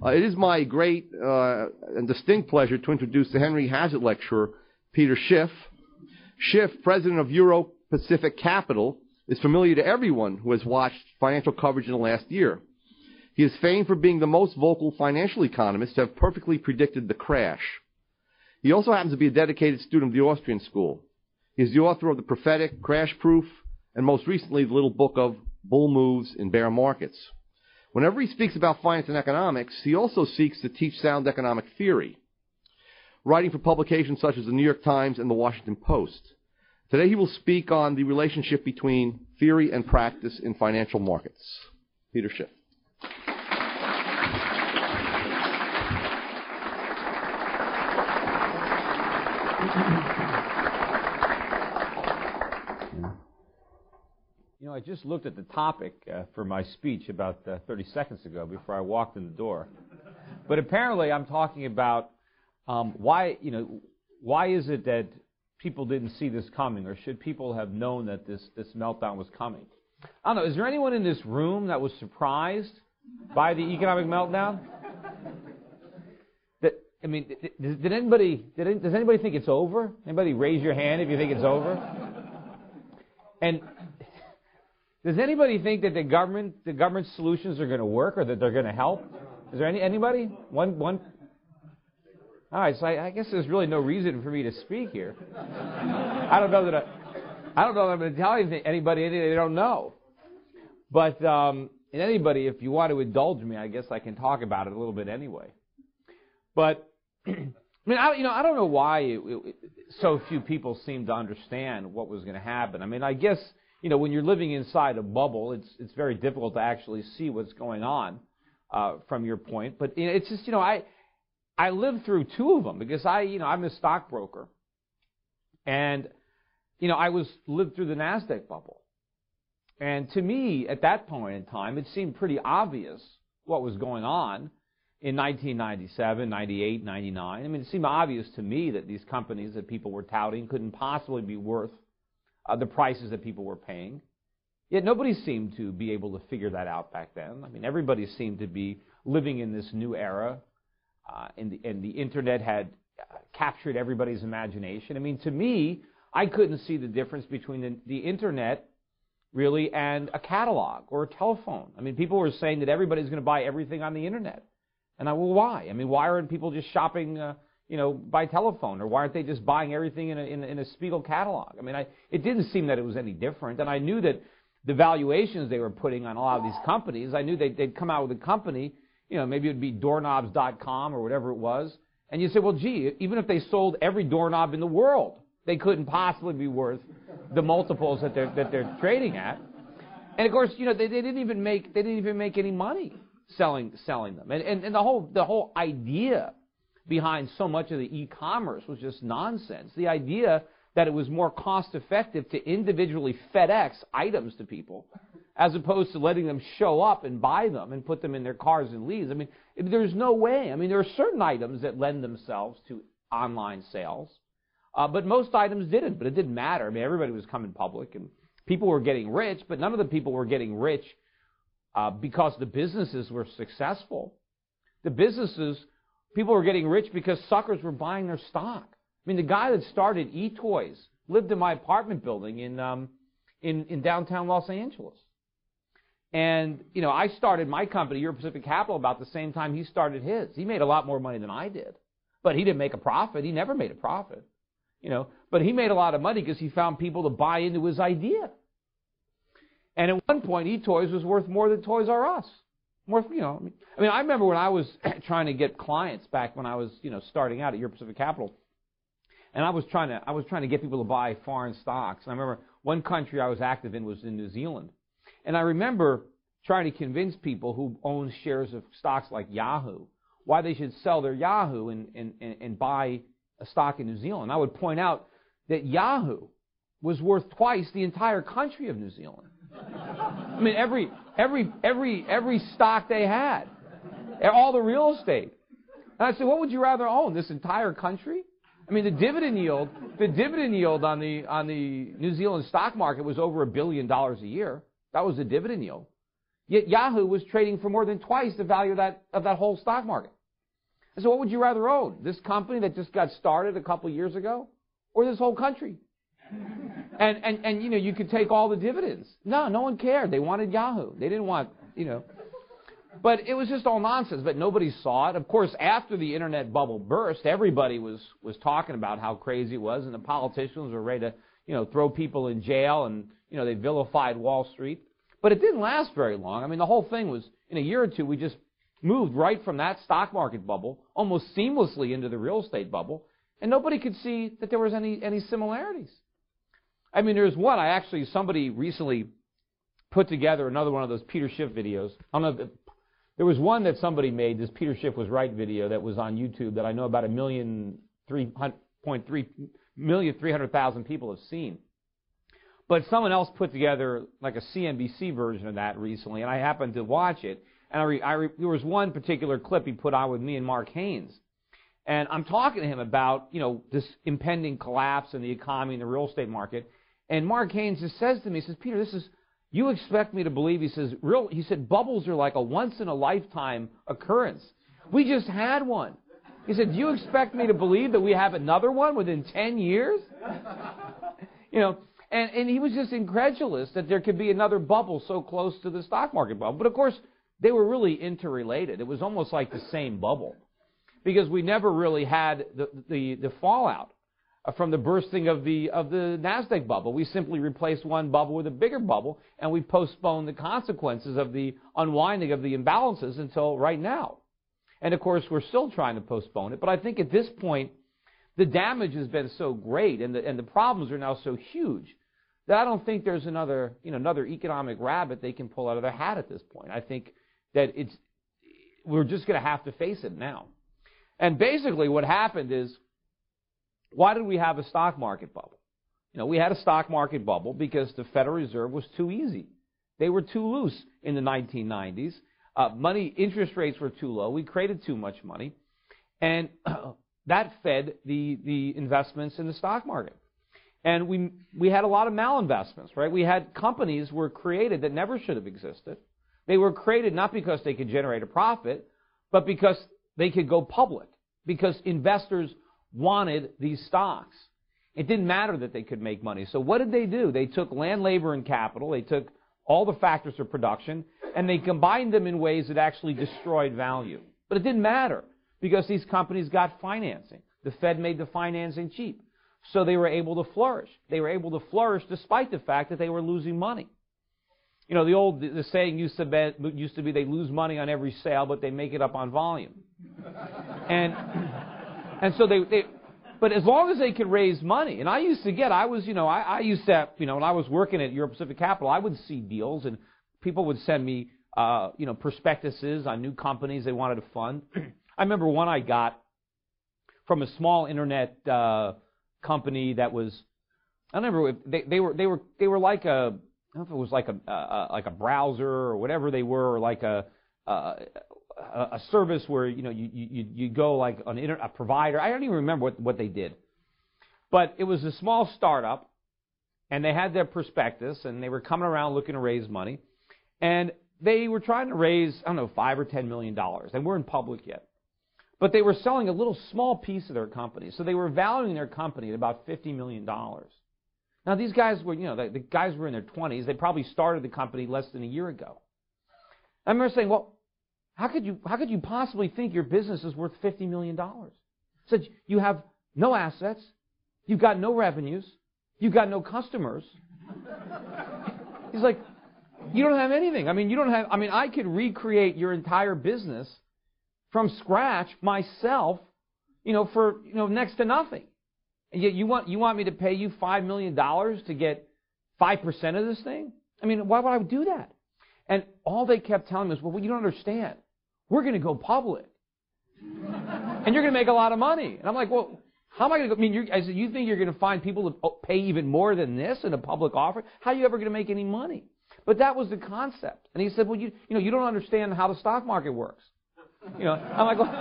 It is my great and distinct pleasure to introduce the Henry Hazlitt Lecturer, Peter Schiff. Schiff, president of Euro-Pacific Capital, is familiar to everyone who has watched financial coverage in the last year. He is famed for being the most vocal financial economist to have perfectly predicted the crash. He also happens to be a dedicated student of the Austrian school. He is the author of The Prophetic, Crash Proof, and most recently the little book of Bull Moves in Bear Markets. Whenever he speaks about finance and economics, he also seeks to teach sound economic theory, writing for publications such as the New York Times and the Washington Post. Today he will speak on the relationship between theory and practice in financial markets. Peter Schiff. You know, I just looked at the topic for my speech about 30 seconds ago before I walked in the door. But apparently I'm talking about why is it that people didn't see this coming, or should people have known that this meltdown was coming? I don't know, is there anyone in this room that was surprised by the economic meltdown? Does anybody think it's over? Anybody raise your hand if you think it's over? And does anybody think that the government solutions are going to work, or that they're going to help? Is there anybody? One. All right, so I guess there's really no reason for me to speak here. I don't know that I'm going to tell anybody anything they don't know. But anybody, if you want to indulge me, I guess I can talk about it a little bit anyway. But I don't know why so few people seem to understand what was going to happen. I mean, I guess when you're living inside a bubble, it's very difficult to actually see what's going on from your point. But it's just I lived through two of them because I'm a stockbroker, and I lived through the NASDAQ bubble, and to me at that point in time it seemed pretty obvious what was going on in 1997, 98, 99. I mean, it seemed obvious to me that these companies that people were touting couldn't possibly be worth the prices that people were paying. Yet nobody seemed to be able to figure that out back then. I mean, everybody seemed to be living in this new era. And the internet had captured everybody's imagination. I mean, to me, I couldn't see the difference between the internet, really, and a catalog or a telephone. I mean, people were saying that everybody's going to buy everything on the internet. And why? I mean, why aren't people just shopping, by telephone? Or why aren't they just buying everything in a Spiegel catalog? I mean, it didn't seem that it was any different. And I knew that the valuations they were putting on a lot of these companies, I knew they'd come out with a company, maybe it would be doorknobs.com or whatever it was. And you say, well, gee, even if they sold every doorknob in the world, they couldn't possibly be worth the multiples that they're trading at. And of course, they didn't even make any money selling them. And the whole idea behind so much of the e-commerce was just nonsense. The idea that it was more cost effective to individually FedEx items to people as opposed to letting them show up and buy them and put them in their cars and leaves. I mean, there's no way. I mean, there are certain items that lend themselves to online sales, but most items didn't. But it didn't matter. I mean, everybody was coming public, and people were getting rich, but none of the people were getting rich because the businesses were successful. People were getting rich because suckers were buying their stock. I mean, the guy that started eToys lived in my apartment building in downtown Los Angeles. And, I started my company, Euro-Pacific Capital, about the same time he started his. He made a lot more money than I did. But he didn't make a profit. He never made a profit. But he made a lot of money because he found people to buy into his idea. And at one point, eToys was worth more than Toys R Us. I remember when I was trying to get clients back when I was, starting out at Euro-Pacific Capital. And I was trying to get people to buy foreign stocks. And I remember one country I was active in was in New Zealand. And I remember trying to convince people who own shares of stocks like Yahoo why they should sell their Yahoo and buy a stock in New Zealand. I would point out that Yahoo was worth twice the entire country of New Zealand. I mean, every stock they had, all the real estate. And I said, what would you rather own, this entire country? I mean, the dividend yield on the New Zealand stock market was over $1 billion a year. That was the dividend yield. Yet Yahoo was trading for more than twice the value of that whole stock market. I said, what would you rather own? This company that just got started a couple of years ago, or this whole country? And you know, you could take all the dividends. No one cared. They wanted Yahoo. They didn't want, you know. But it was just all nonsense. But nobody saw it. Of course, after the internet bubble burst, everybody was talking about how crazy it was, and the politicians were ready to, you know, throw people in jail, and you know, they vilified Wall Street. But it didn't last very long. I mean, the whole thing was, in a year or two, we just moved right from that stock market bubble almost seamlessly into the real estate bubble, and nobody could see that there was any similarities. I mean, there's one. Somebody recently put together another one of those Peter Schiff videos. I don't know. There was one that somebody made, this Peter Schiff was right video that was on YouTube that I know about 1,300,000 people have seen. But someone else put together like a CNBC version of that recently, and I happened to watch it. And there was one particular clip he put on with me and Mark Haynes. And I'm talking to him about, you know, this impending collapse in the economy and the real estate market. And Mark Haynes just says to me, he says, Peter, you expect me to believe, he said, bubbles are like a once-in-a-lifetime occurrence. We just had one. He said, do you expect me to believe that we have another one within 10 years? You know, and he was just incredulous that there could be another bubble so close to the stock market bubble. But, of course, they were really interrelated. It was almost like the same bubble because we never really had the fallout from the bursting of the NASDAQ bubble. We simply replaced one bubble with a bigger bubble, and we postponed the consequences of the unwinding of the imbalances until right now. And, of course, we're still trying to postpone it. But I think at this point, the damage has been so great and the problems are now so huge that I don't think there's another economic rabbit they can pull out of their hat at this point. I think that we're just going to have to face it now. And basically what happened is, why did we have a stock market bubble? You know, we had a stock market bubble because the Federal Reserve was too easy. They were too loose in the 1990s. Interest rates were too low. We created too much money. And that fed the investments in the stock market. And we had a lot of malinvestments, right? We had companies were created that never should have existed. They were created not because they could generate a profit, but because they could go public, because investors wanted these stocks. It didn't matter that they could make money. So what did they do? They took land, labor, and capital. They took all the factors of production, and they combined them in ways that actually destroyed value. But it didn't matter because these companies got financing. The Fed made the financing cheap. So they were able to flourish. They were able to flourish despite the fact that they were losing money. You know, the saying used to be they lose money on every sale, but they make it up on volume. And so but as long as they could raise money, and I used to, when I was working at Euro Pacific Capital, I would see deals, and people would send me, prospectuses on new companies they wanted to fund. I remember one I got from a small internet company that was, I don't remember, they were like a, I don't know if it was like a browser or whatever they were, or like a service where you go like a provider. I don't even remember what they did, but it was a small startup, and they had their prospectus, and they were coming around looking to raise money, and they were trying to raise $5 or $10 million. They weren't public yet, but they were selling a little small piece of their company, so they were valuing their company at about $50 million. Now these guys were, the guys were in their 20s. They probably started the company less than a year ago. I remember saying, well, how could you possibly think your business is worth $50 million? Said you have no assets, you've got no revenues, you've got no customers. He's like, you don't have anything. I could recreate your entire business from scratch myself, for next to nothing. And yet you want me to pay you $5 million to get 5% of this thing? Why would I do that? And all they kept telling me was, well, you don't understand. We're going to go public. And you're going to make a lot of money. And I'm like, well, how am I going to go? I said, you think you're going to find people to pay even more than this in a public offering? How are you ever going to make any money? But that was the concept. And he said, well, you don't understand how the stock market works. I'm like, well,